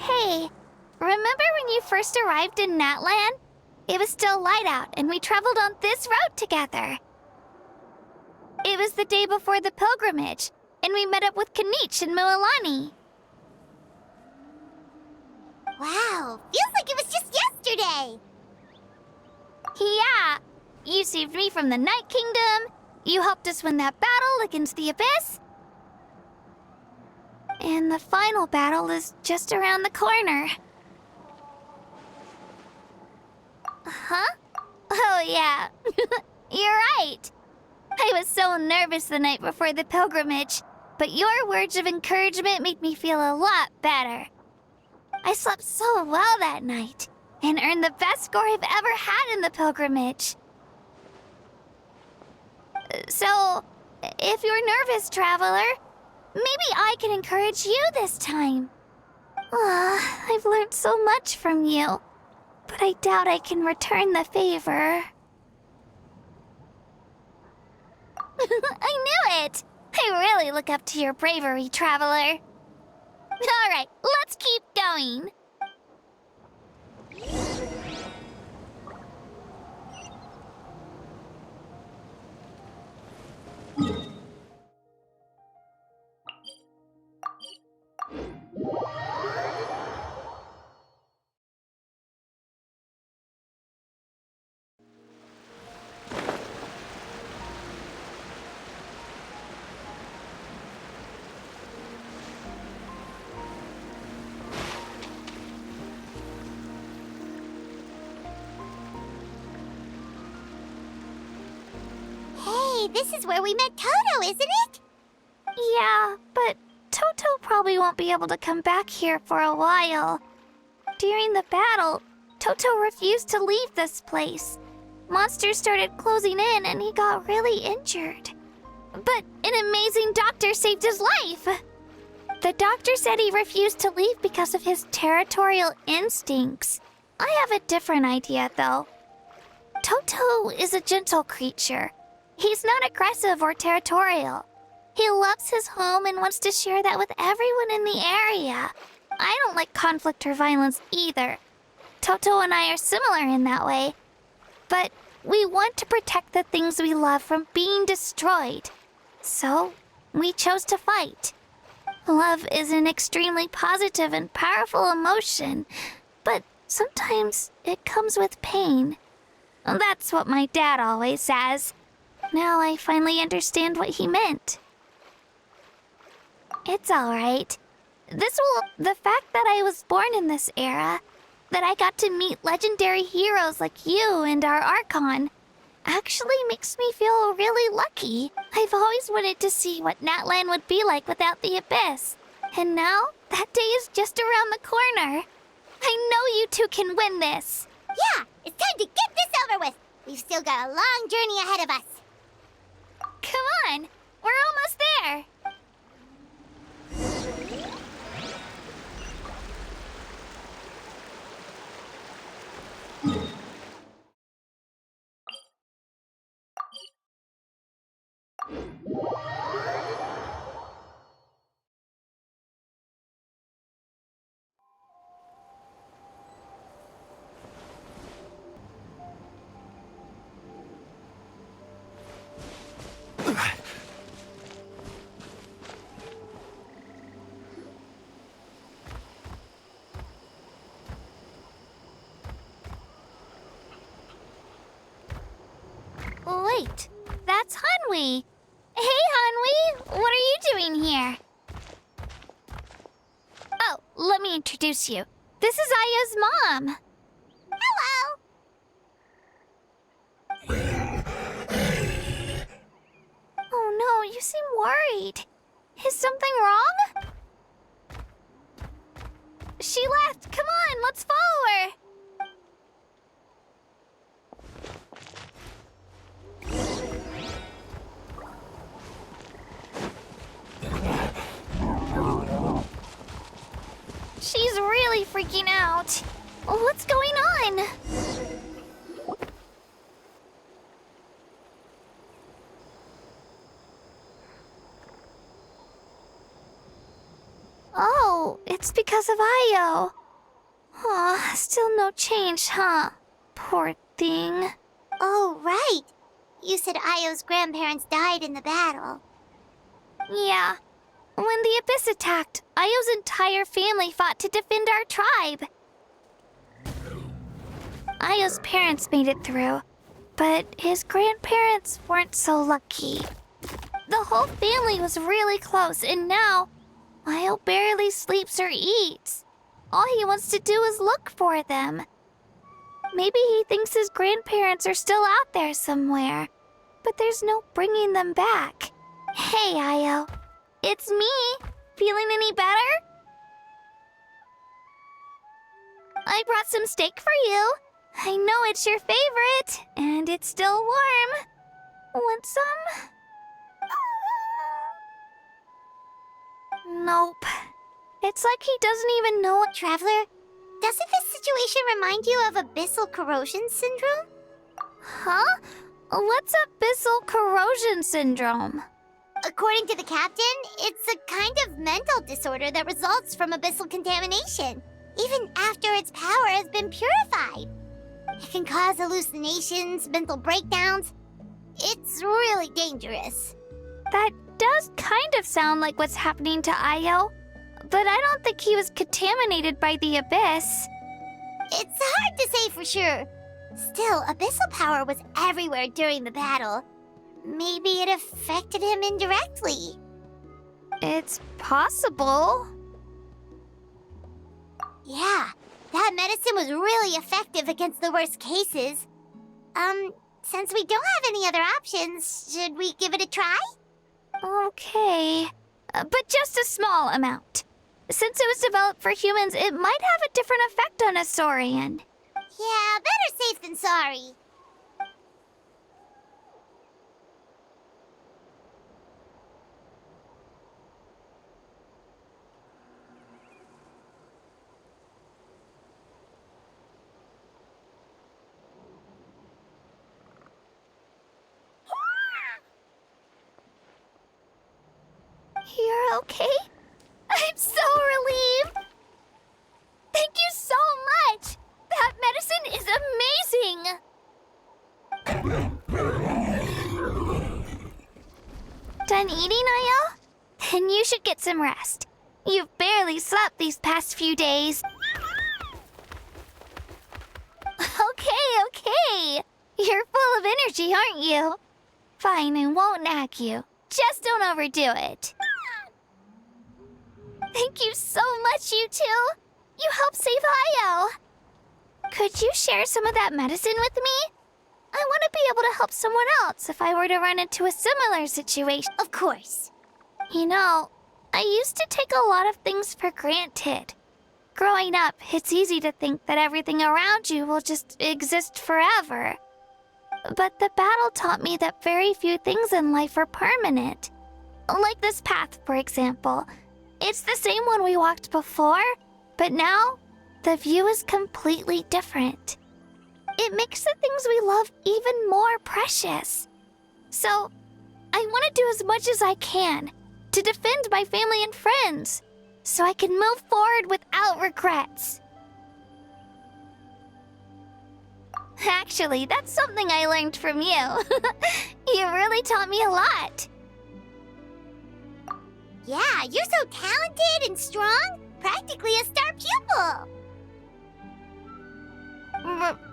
Hey, remember when you first arrived in Natlan? It was still light out, and we traveled on this road together. It was the day before the pilgrimage, and we met up with Kanich and Mualani. Wow, feels like it was just yesterday. Yeah, you saved me from the Night Kingdom, you helped us win that battle against the Abyss, and the final battle is just around the corner. Huh? Oh yeah, you're right. I was so nervous the night before the pilgrimage, but your words of encouragement made me feel a lot better. I slept so well that night, and earned the best score I've ever had in the pilgrimage. So, if you're nervous, traveler, maybe I can encourage you this time. I've learned so much from you, but I doubt I can return the favor. I knew it! I really look up to your bravery, traveler. Alright, let's keep going. Hey, this is where we met Toto, isn't it? Yeah, but Toto probably won't be able to come back here for a while. During the battle, Toto refused to leave this place. Monsters started closing in and he got really injured. But an amazing doctor saved his life! The doctor said he refused to leave because of his territorial instincts. I have a different idea, though. Toto is a gentle creature. He's not aggressive or territorial. He loves his home and wants to share that with everyone in the area. I don't like conflict or violence either. Toto and I are similar in that way. But we want to protect the things we love from being destroyed. So, we chose to fight. Love is an extremely positive and powerful emotion, but sometimes it comes with pain. That's what my dad always says. Now I finally understand what he meant. It's alright. The fact that I was born in this era, that I got to meet legendary heroes like you and our Archon, actually makes me feel really lucky. I've always wanted to see what Natlan would be like without the Abyss. And now, that day is just around the corner. I know you two can win this. Yeah, it's time to get this over with. We've still got a long journey ahead of us. Come on, we're almost there. Wait, that's Hanwi. Hey, Hanwi, what are you doing here? Oh, let me introduce you. This is Aya's mom. Hello! Oh no, you seem worried. Is something wrong? She left. Come on, let's follow her. She's really freaking out. What's going on? Oh, it's because of Io. Aw, still no change, huh? Poor thing. Oh, right. You said Io's grandparents died in the battle. Yeah. When the Abyss attacked, Io's entire family fought to defend our tribe. Io's parents made it through, but his grandparents weren't so lucky. The whole family was really close, and now Io barely sleeps or eats. All he wants to do is look for them. Maybe he thinks his grandparents are still out there somewhere, but there's no bringing them back. Hey, Io. It's me. Feeling any better? I brought some steak for you. I know it's your favorite, and it's still warm. Want some? Nope. It's like he doesn't even know what. Traveler, doesn't this situation remind you of abyssal corrosion syndrome? Huh? What's abyssal corrosion syndrome? According to the captain, it's a kind of mental disorder that results from abyssal contamination, even after its power has been purified. It can cause hallucinations, mental breakdowns. It's really dangerous. That does kind of sound like what's happening to Io, but I don't think he was contaminated by the Abyss. It's hard to say for sure. Still, abyssal power was everywhere during the battle. Maybe it affected him indirectly. It's possible. Yeah, that medicine was really effective against the worst cases. Since we don't have any other options, should we give it a try? Okay, but just a small amount. Since it was developed for humans, it might have a different effect on a Saurian. Yeah, better safe than sorry. You're okay? I'm so relieved! Thank you so much! That medicine is amazing! Done eating, Io? Then you should get some rest. You've barely slept these past few days. Okay. You're full of energy, aren't you? Fine, I won't nag you. Just don't overdo it. Thank you so much, you two. You helped save Io. Could you share some of that medicine with me? I want to be able to help someone else if I were to run into a similar situation. Of course. You know, I used to take a lot of things for granted. Growing up, it's easy to think that everything around you will just exist forever. But the battle taught me that very few things in life are permanent. Like this path, for example. It's the same one we walked before, but now the view is completely different. It makes the things we love even more precious. So, I want to do as much as I can to defend my family and friends, so I can move forward without regrets. Actually, that's something I learned from you. You really taught me a lot. Yeah, you're so talented and strong. Practically a star pupil.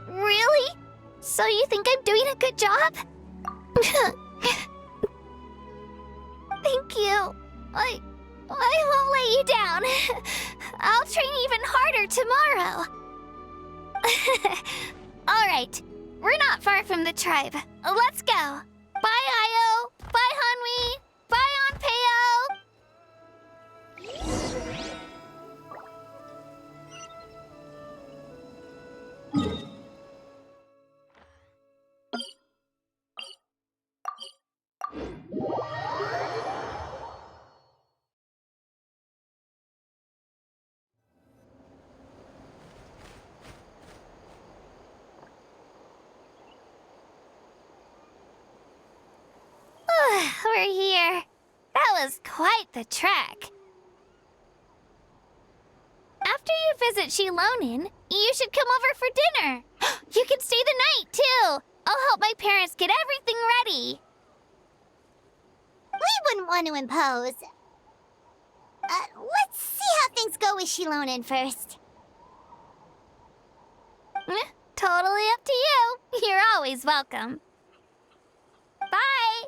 Really? So you think I'm doing a good job? Thank you. I won't let you down. I'll train even harder tomorrow. All right, we're not far from the tribe. Let's go. Bye, Io. Bye, Hanwi. Bye, Onpeo. was quite the trek. After you visit Shilonin, you should come over for dinner. You can stay the night, too. I'll help my parents get everything ready. We wouldn't want to impose. Let's see how things go with Shilonin first. Totally up to you. You're always welcome. Bye!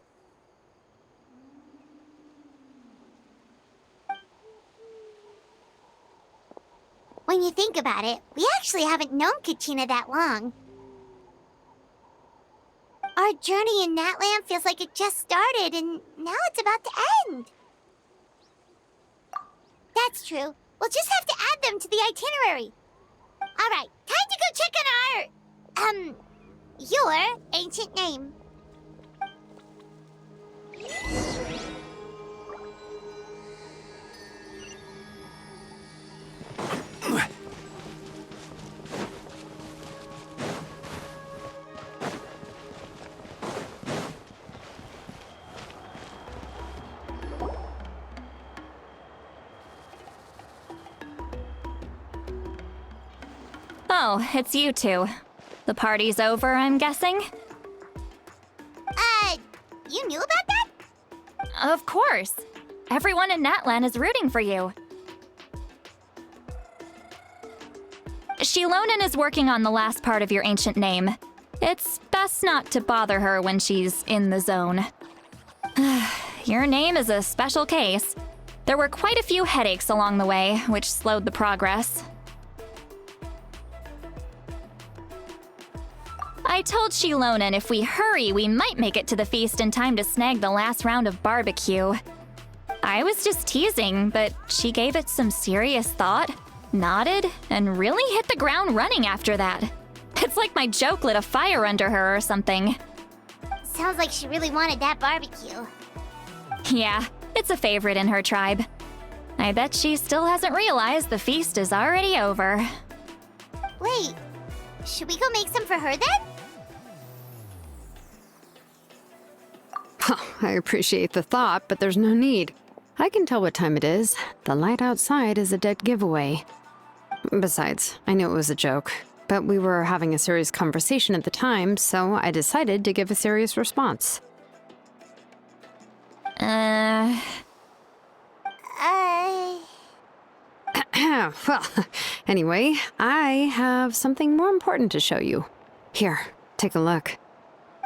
When you think about it, we actually haven't known Kachina that long. Our journey in Natland feels like it just started, and now it's about to end. That's true. We'll just have to add them to the itinerary. All right, time to go check on your ancient name. Oh, it's you two. The party's over, I'm guessing? You knew about that? Of course. Everyone in Natlan is rooting for you. Shilonin is working on the last part of your ancient name. It's best not to bother her when she's in the zone. Your name is a special case. There were quite a few headaches along the way, which slowed the progress. I told Shilonin if we hurry, we might make it to the feast in time to snag the last round of barbecue. I was just teasing, but she gave it some serious thought, nodded, and really hit the ground running after that. It's like my joke lit a fire under her or something. Sounds like she really wanted that barbecue. Yeah, it's a favorite in her tribe. I bet she still hasn't realized the feast is already over. Wait, should we go make some for her then? I appreciate the thought, but there's no need. I can tell what time it is. The light outside is a dead giveaway. Besides, I knew it was a joke, but we were having a serious conversation at the time, so I decided to give a serious response. Uh... Well, anyway, I have something more important to show you. Here, take a look.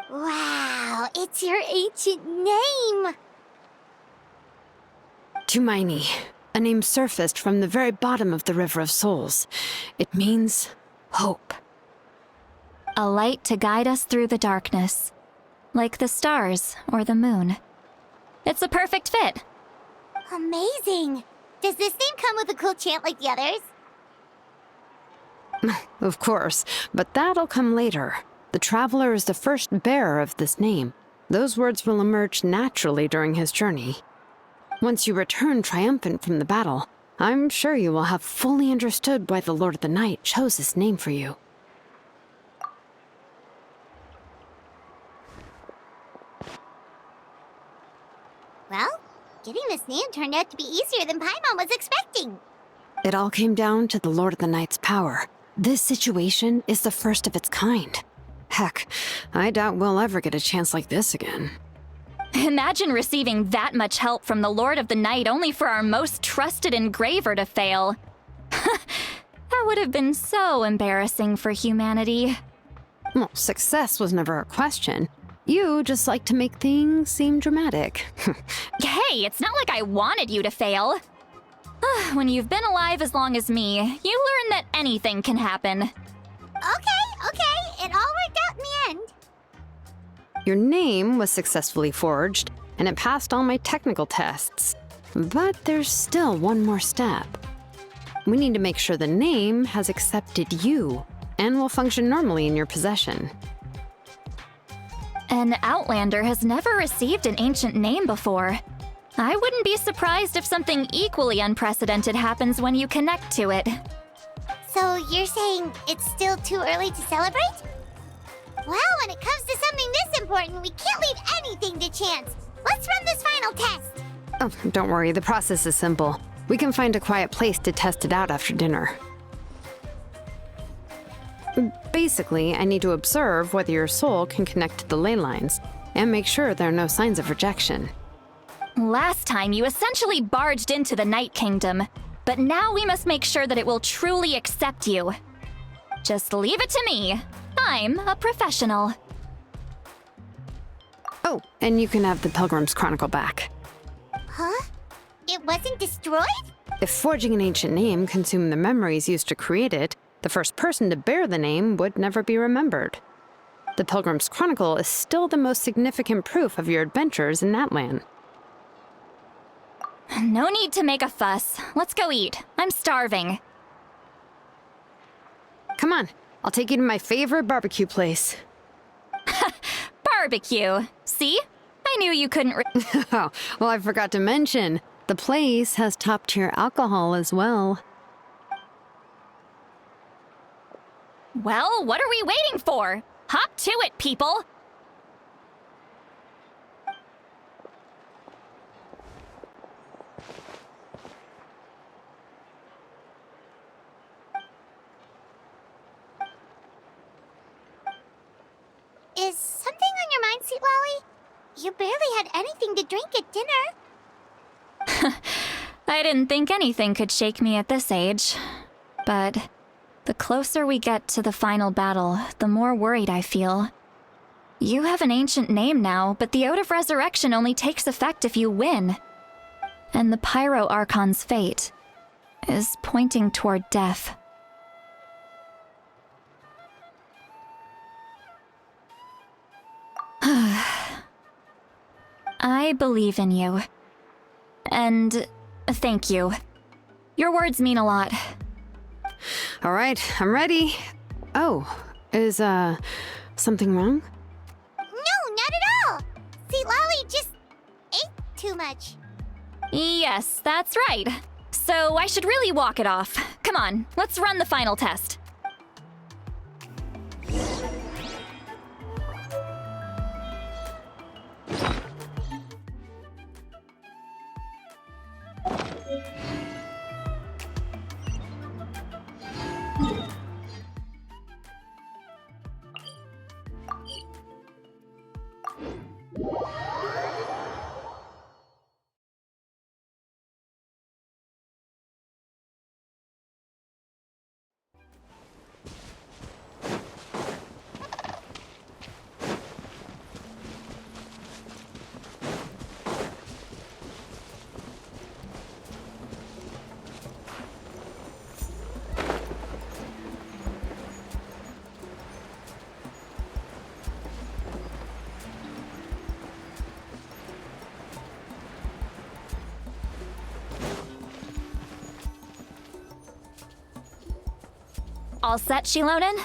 Wow, it's your ancient name! Tumaini, a name surfaced from the very bottom of the River of Souls. It means hope. A light to guide us through the darkness, like the stars or the moon. It's a perfect fit. Amazing! Does this name come with a cool chant like the others? Of course, but that'll come later. The Traveler is the first bearer of this name. Those words will emerge naturally during his journey. Once you return triumphant from the battle, I'm sure you will have fully understood why the Lord of the Night chose this name for you. Well, getting this name turned out to be easier than Paimon was expecting. It all came down to the Lord of the Night's power. This situation is the first of its kind. Heck, I doubt we'll ever get a chance like this again. Imagine receiving that much help from the Lord of the Night only for our most trusted engraver to fail. That would have been so embarrassing for humanity. Well, success was never a question. You just like to make things seem dramatic. Hey, it's not like I wanted you to fail. When you've been alive as long as me, you learn that anything can happen. Okay, it all worked out in the end. Your name was successfully forged, and it passed all my technical tests. But there's still one more step. We need to make sure the name has accepted you, and will function normally in your possession. An Outlander has never received an ancient name before. I wouldn't be surprised if something equally unprecedented happens when you connect to it. So you're saying it's still too early to celebrate? Well, when it comes to something this important, we can't leave anything to chance. Let's run this final test. Oh, don't worry, the process is simple. We can find a quiet place to test it out after dinner. Basically, I need to observe whether your soul can connect to the ley lines, and make sure there are no signs of rejection. Last time, you essentially barged into the Night Kingdom, but now we must make sure that it will truly accept you. Just leave it to me. I'm a professional. Oh, and you can have the Pilgrim's Chronicle back. Huh? It wasn't destroyed? If forging an ancient name consumed the memories used to create it, the first person to bear the name would never be remembered. The Pilgrim's Chronicle is still the most significant proof of your adventures in that land. No need to make a fuss. Let's go eat. I'm starving. Come on, I'll take you to my favorite barbecue place. Barbecue. See? I knew you couldn't Oh, well, I forgot to mention, the place has top-tier alcohol as well. Well, what are we waiting for? Hop to it, people! Is something on your mind, Sweet Lolly? You barely had anything to drink at dinner. I didn't think anything could shake me at this age. But the closer we get to the final battle, the more worried I feel. You have an ancient name now, but the Ode of Resurrection only takes effect if you win. And the Pyro Archon's fate is pointing toward death. I believe in you. And thank you. Your words mean a lot. All right, I'm ready. Oh, is, something wrong? No, not at all. Sweet Lolly just ate too much. Yes, that's right. So I should really walk it off. Come on, let's run the final test. All set, Shilonen?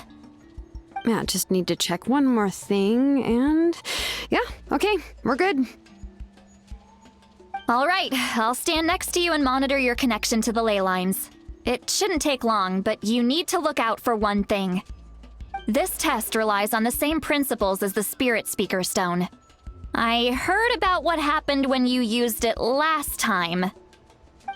Yeah, just need to check one more thing, and... yeah, okay, we're good. All right, I'll stand next to you and monitor your connection to the ley lines. It shouldn't take long, but you need to look out for one thing. This test relies on the same principles as the Spirit Speaker Stone. I heard about what happened when you used it last time.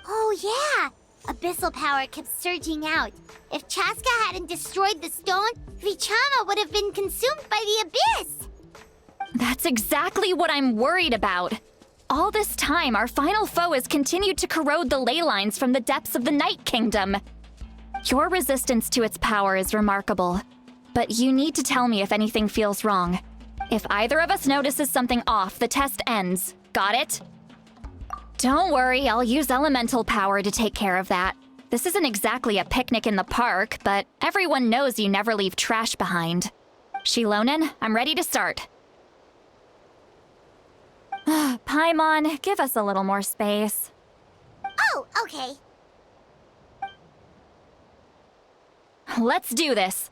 Oh, yeah. Abyssal power kept surging out. If Chaska hadn't destroyed the stone, Vichama would have been consumed by the abyss. That's exactly what I'm worried about. All this time, our final foe has continued to corrode the ley lines from the depths of the Night Kingdom. Your resistance to its power is remarkable, but you need to tell me if anything feels wrong. If either of us notices something off, the test ends. Got it? Don't worry, I'll use elemental power to take care of that. This isn't exactly a picnic in the park, but everyone knows you never leave trash behind. Shilonen, I'm ready to start. Paimon, give us a little more space. Oh, okay. Let's do this.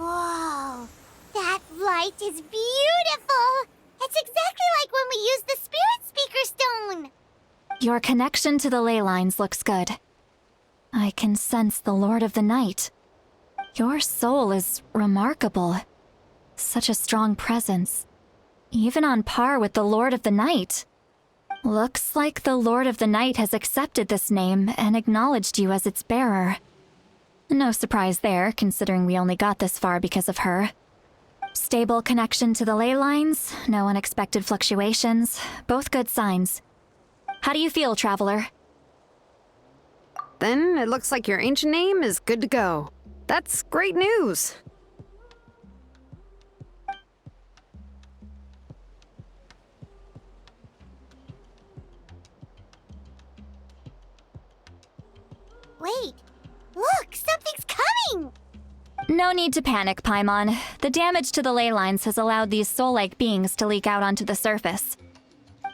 Whoa, that light is beautiful! It's exactly like when we used the Spirit Speaker Stone! Your connection to the ley lines looks good. I can sense the Lord of the Night. Your soul is remarkable. Such a strong presence. Even on par with the Lord of the Night. Looks like the Lord of the Night has accepted this name and acknowledged you as its bearer. No surprise there, considering we only got this far because of her. Stable connection to the ley lines, no unexpected fluctuations, both good signs. How do you feel, Traveler? Then it looks like your ancient name is good to go. That's great news. Wait, look, something's coming! No need to panic, Paimon. The damage to the ley lines has allowed these soul-like beings to leak out onto the surface.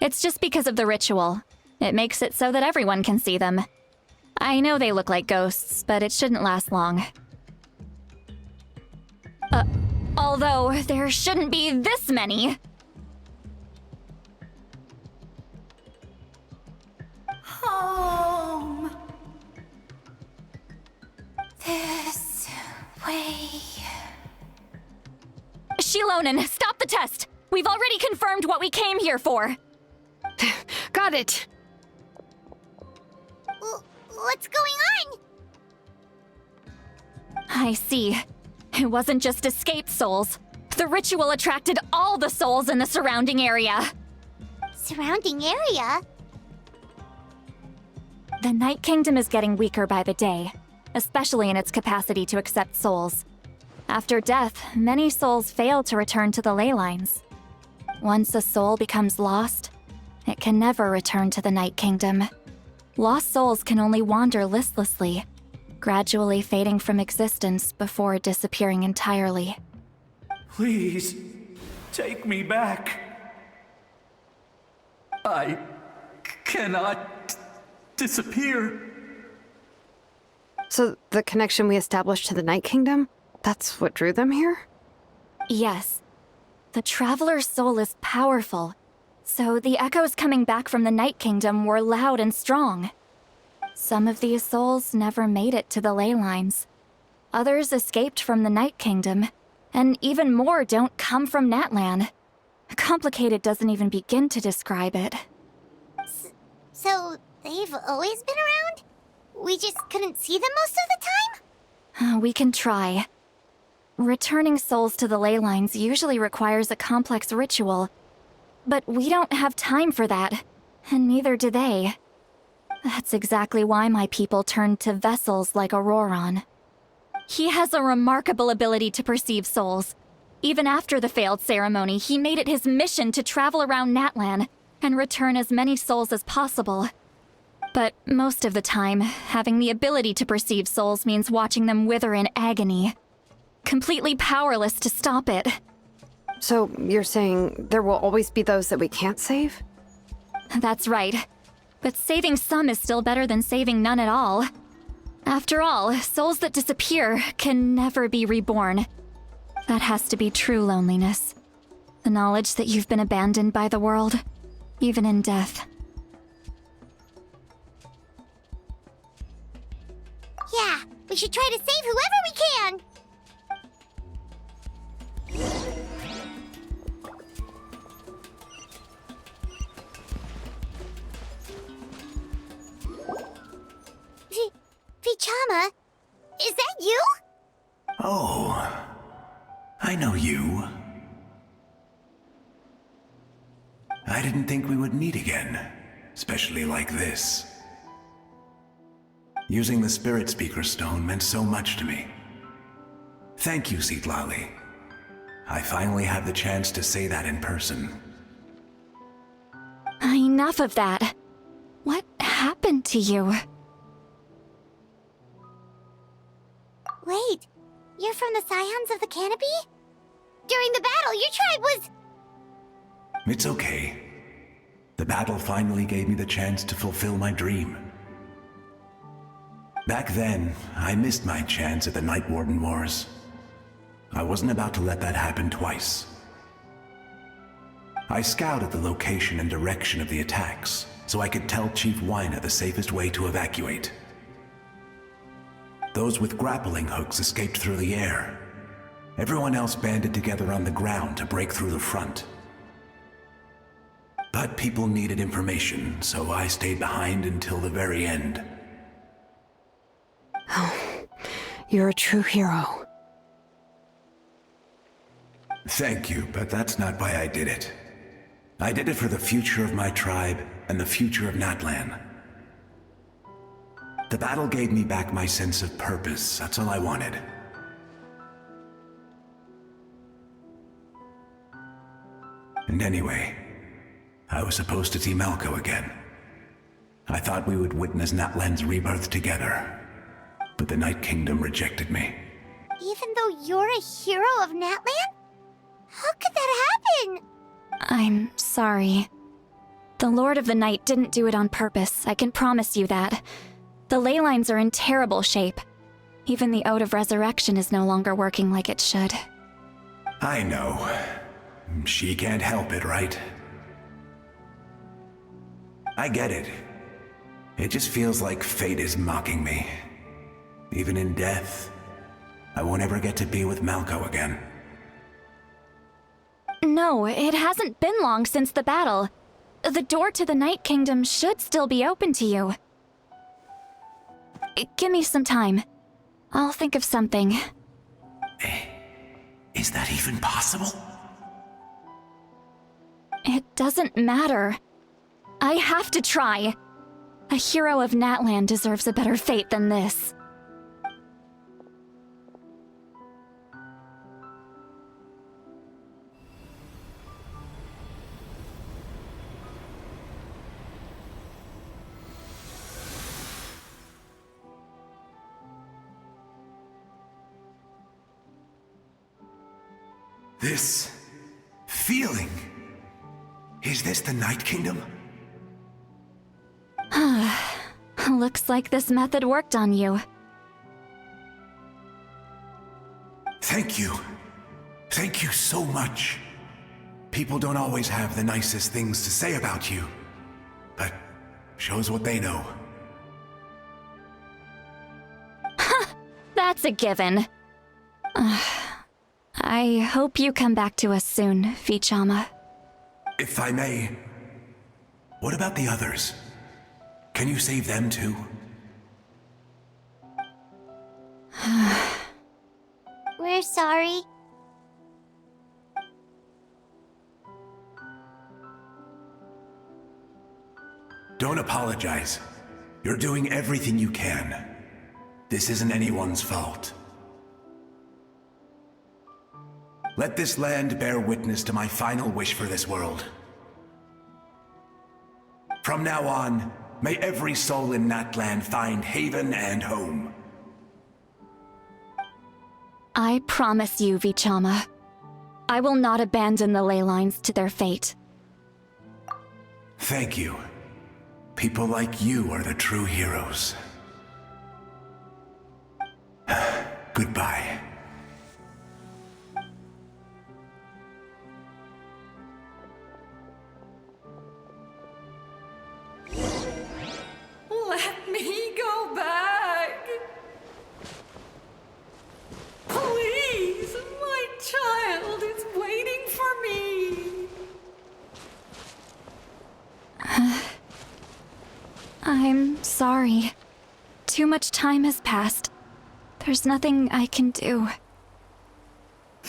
It's just because of the ritual. It makes it so that everyone can see them. I know they look like ghosts, but it shouldn't last long. Although, there shouldn't be this many! Home. This way. Shilonen, stop the test! We've already confirmed what we came here for! Got it. What's going on? I see. It wasn't just escaped souls. The ritual attracted all the souls in the surrounding area. Surrounding area? The Night Kingdom is getting weaker by the day, especially in its capacity to accept souls. After death, many souls fail to return to the ley lines. Once a soul becomes lost, it can never return to the Night Kingdom. Lost souls can only wander listlessly, gradually fading from existence before disappearing entirely. Please, take me back. I cannot disappear. So the connection we established to the Night Kingdom, that's what drew them here? Yes. The Traveler's soul is powerful, so the echoes coming back from the Night Kingdom were loud and strong. Some of these souls never made it to the ley lines. Others escaped from the Night Kingdom, and even more don't come from Natlan. Complicated doesn't even begin to describe it. So, they've always been around? We just couldn't see them most of the time? We can try. Returning souls to the ley lines usually requires a complex ritual, but we don't have time for that, and neither do they. That's exactly why my people turned to vessels like Auroron. He has a remarkable ability to perceive souls. Even after the failed ceremony, he made it his mission to travel around Natlan and return as many souls as possible. But most of the time, having the ability to perceive souls means watching them wither in agony. Completely powerless to stop it. So you're saying there will always be those that we can't save? That's right. But saving some is still better than saving none at all. After all, souls that disappear can never be reborn. That has to be true loneliness. The knowledge that you've been abandoned by the world, even in death. Yeah, we should try to save whoever we can! Vichama, is that you? Oh, I know you. I didn't think we would meet again, especially like this. Using the Spirit Speaker Stone meant so much to me. Thank you, Citlali. I finally have the chance to say that in person. Enough of that. What happened to you? Wait, you're from the Scions of the Canopy? During the battle, your tribe was... It's okay. The battle finally gave me the chance to fulfill my dream. Back then, I missed my chance at the Night Warden Wars. I wasn't about to let that happen twice. I scouted the location and direction of the attacks, so I could tell Chief Wyna the safest way to evacuate. those with grappling hooks escaped through the air. Everyone else banded together on the ground to break through the front. But people needed information, so I stayed behind until the very end. Oh, you're a true hero. Thank you, but that's not why I did it. I did it for the future of my tribe and the future of Natlan. The battle gave me back my sense of purpose. That's all I wanted. And anyway, I was supposed to see Malco again. I thought we would witness Natlan's rebirth together, but the Night Kingdom rejected me. Even though you're a hero of Natlan? How could that happen? I'm sorry. The Lord of the Night didn't do it on purpose, I can promise you that. The ley lines are in terrible shape. Even the Ode of Resurrection is no longer working like it should. I know. She can't help it, right? I get it. It just feels like fate is mocking me. Even in death, I won't ever get to be with Malco again. No, it hasn't been long since the battle. The door to the Night Kingdom should still be open to you. Give me some time. I'll think of something. Is that even possible? It doesn't matter. I have to try. A hero of Natlan deserves a better fate than this. This feeling. Is this the Night Kingdom? Looks like this method worked on you. Thank you. Thank you so much. People don't always have the nicest things to say about you, but shows what they know. That's a given. I hope you come back to us soon, Vichama. If I may, what about the others? Can you save them too? We're sorry. Don't apologize. You're doing everything you can. This isn't anyone's fault. Let this land bear witness to my final wish for this world. From now on, may every soul in Natlan find haven and home. I promise you, Vichama. I will not abandon the ley lines to their fate. Thank you. People like you are the true heroes. Goodbye. Let me go back. Please, my child is waiting for me. I'm sorry. Too much time has passed. There's nothing I can do.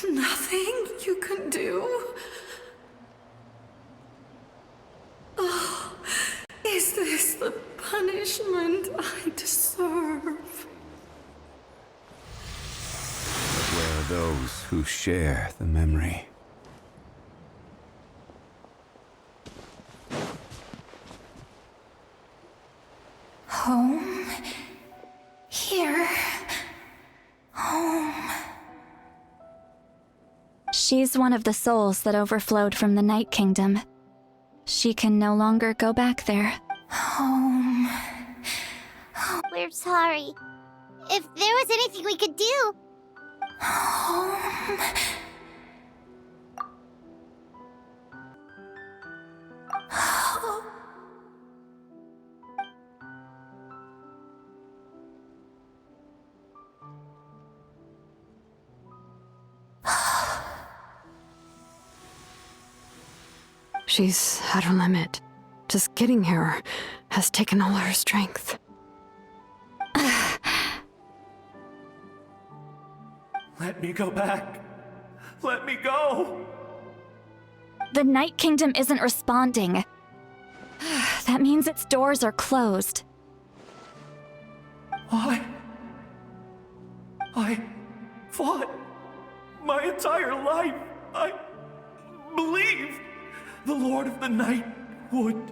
Nothing you can do? Oh, is this the punishment I deserve? But where are those who share the memory? Home? Here? Home? She's one of the souls that overflowed from the Night Kingdom. She can no longer go back there. Home? We're sorry. If there was anything we could do. Home? She's at her limit. Just getting here has taken all her strength. Let me go back. Let me go. The Night Kingdom isn't responding. That means its doors are closed. I fought my entire life. I believed the Lord of the Night would.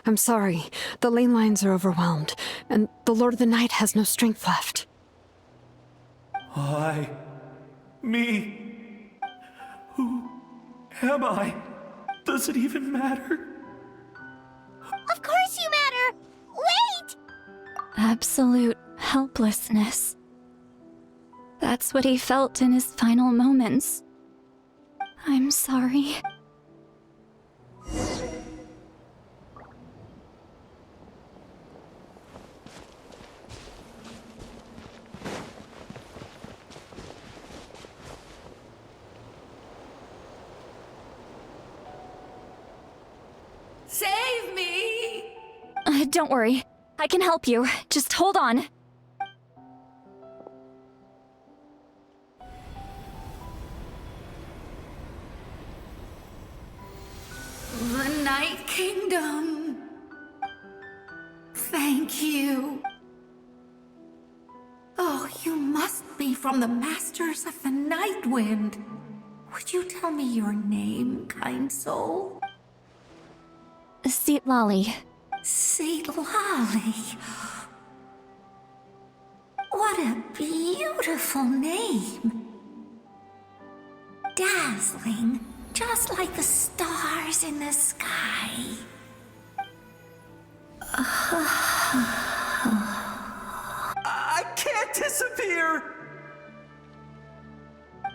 I'm sorry. The ley lines are overwhelmed, and the Lord of the Night has no strength left. Me. Who am I? Does it even matter? Of course you matter! Wait! Absolute helplessness. That's what he felt in his final moments. I'm sorry. Save me! Don't worry. I can help you. Just hold on. The Night Kingdom. Thank you. Oh, you must be from the Masters of the Night Wind. Would you tell me your name, kind soul? Seat Lolly. Lolly. What a beautiful name. Dazzling, just like the stars in the sky. I can't disappear!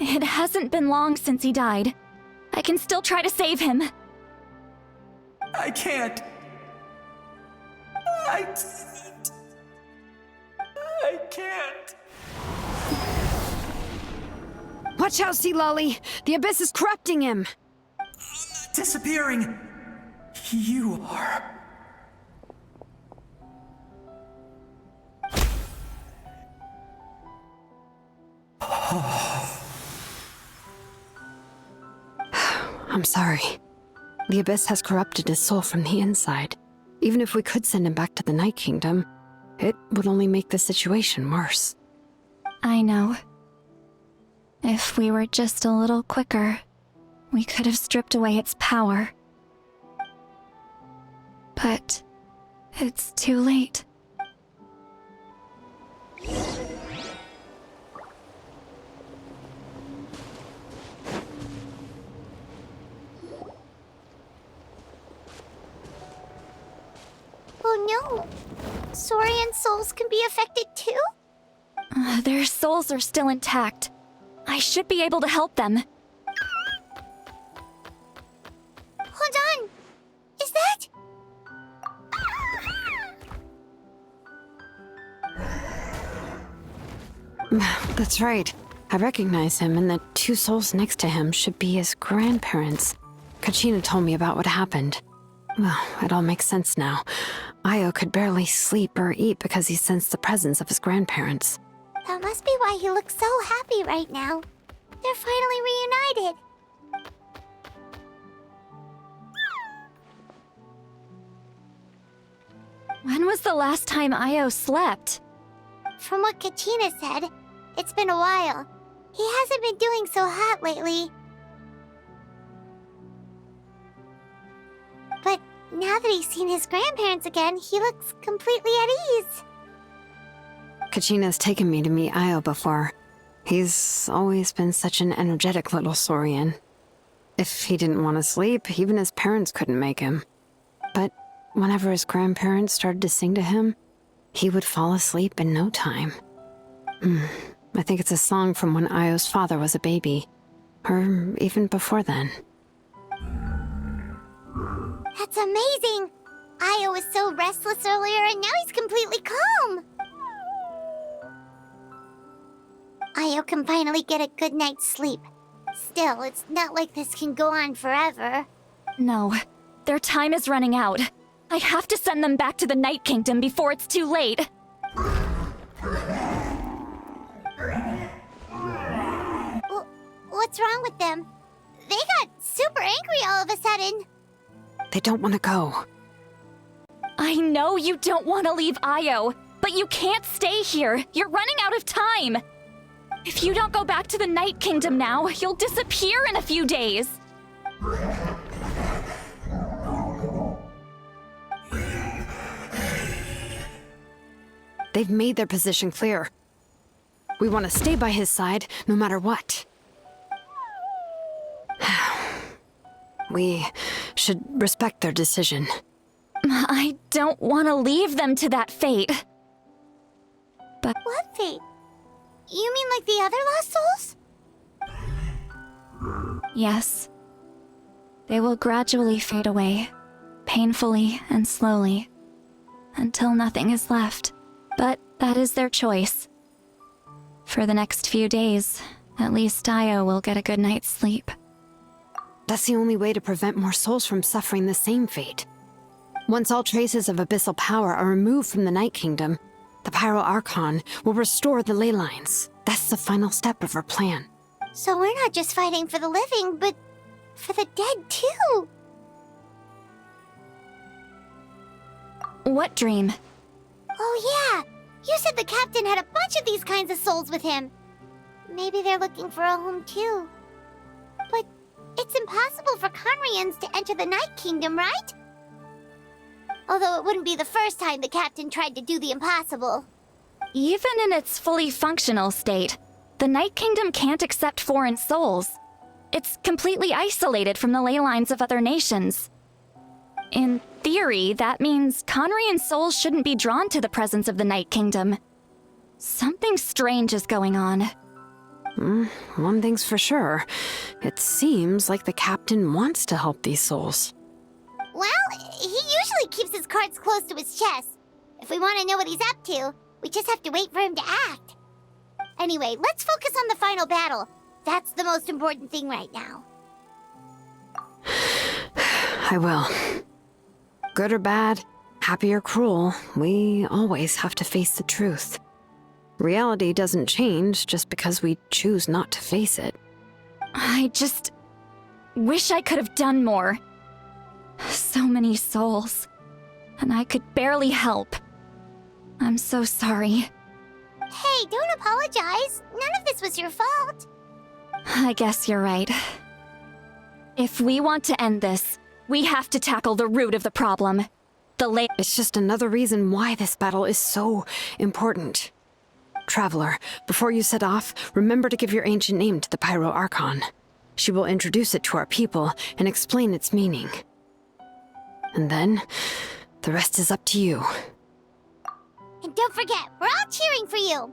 It hasn't been long since he died. I can still try to save him. I can't. I can't. Watch out, Sea Lolly! The Abyss is corrupting him! Disappearing. You are. I'm sorry. The Abyss has corrupted his soul from the inside. Even if we could send him back to the Night Kingdom, it would only make the situation worse. I know. If we were just a little quicker, we could have stripped away its power. But it's too late. Oh no! Saurian souls can be affected too? Their souls are still intact. I should be able to help them. Hold on! Is that? That's right. I recognize him, and the two souls next to him should be his grandparents. Kachina told me about what happened. Well, it all makes sense now. Io could barely sleep or eat because he sensed the presence of his grandparents. That must be why he looks so happy right now. They're finally reunited. When was the last time Io slept? From what Kachina said, it's been a while. He hasn't been doing so hot lately. But now that he's seen his grandparents again, he looks completely at ease. Kachina's taken me to meet Io before. He's always been such an energetic little Saurian. If he didn't want to sleep, even his parents couldn't make him. But whenever his grandparents started to sing to him, he would fall asleep in no time. I think it's a song from when Io's father was a baby. Or even before then. That's amazing! Io was so restless earlier and now he's completely calm! Ayo can finally get a good night's sleep. Still, it's not like this can go on forever. No, their time is running out. I have to send them back to the Night Kingdom before it's too late. What's wrong with them? They got super angry all of a sudden. They don't want to go. I know you don't want to leave Ayo, but you can't stay here. You're running out of time. If you don't go back to the Night Kingdom now, you'll disappear in a few days. They've made their position clear. We want to stay by his side, no matter what. We should respect their decision. I don't want to leave them to that fate. But What fate? You mean like the other lost souls? yes, they will gradually fade away, painfully and slowly, until nothing is left. But that is their choice. For the next few days, at least Ayo will get a good night's sleep. That's the only way to prevent more souls from suffering the same fate. Once all traces of abyssal power are removed from the Night Kingdom, the Pyro Archon will restore the ley lines. That's the final step of our plan. So we're not just fighting for the living, but for the dead too. What dream? Oh yeah, you said the captain had a bunch of these kinds of souls with him. Maybe they're looking for a home too. But it's impossible for Conrians to enter the Night Kingdom, right? Although it wouldn't be the first time the captain tried to do the impossible. Even in its fully functional state, the Night Kingdom can't accept foreign souls. It's completely isolated from the ley lines of other nations. In theory, that means Conrian souls shouldn't be drawn to the presence of the Night Kingdom. Something strange is going on. One thing's for sure. It seems like the captain wants to help these souls. Well, he usually keeps his cards close to his chest. If we want to know what he's up to, we just have to wait for him to act. Anyway, let's focus on the final battle. That's the most important thing right now. I will. Good or bad, happy or cruel, we always have to face the truth. Reality doesn't change just because we choose not to face it. I just wish I could have done more. So many souls, and I could barely help. I'm so sorry. Hey, don't apologize. None of this was your fault. I guess you're right. If we want to end this, we have to tackle the root of the problem. It's just another reason why this battle is so important. Traveler, before you set off, remember to give your ancient name to the Pyro Archon. She will introduce it to our people and explain its meaning. And then, the rest is up to you. And don't forget, we're all cheering for you.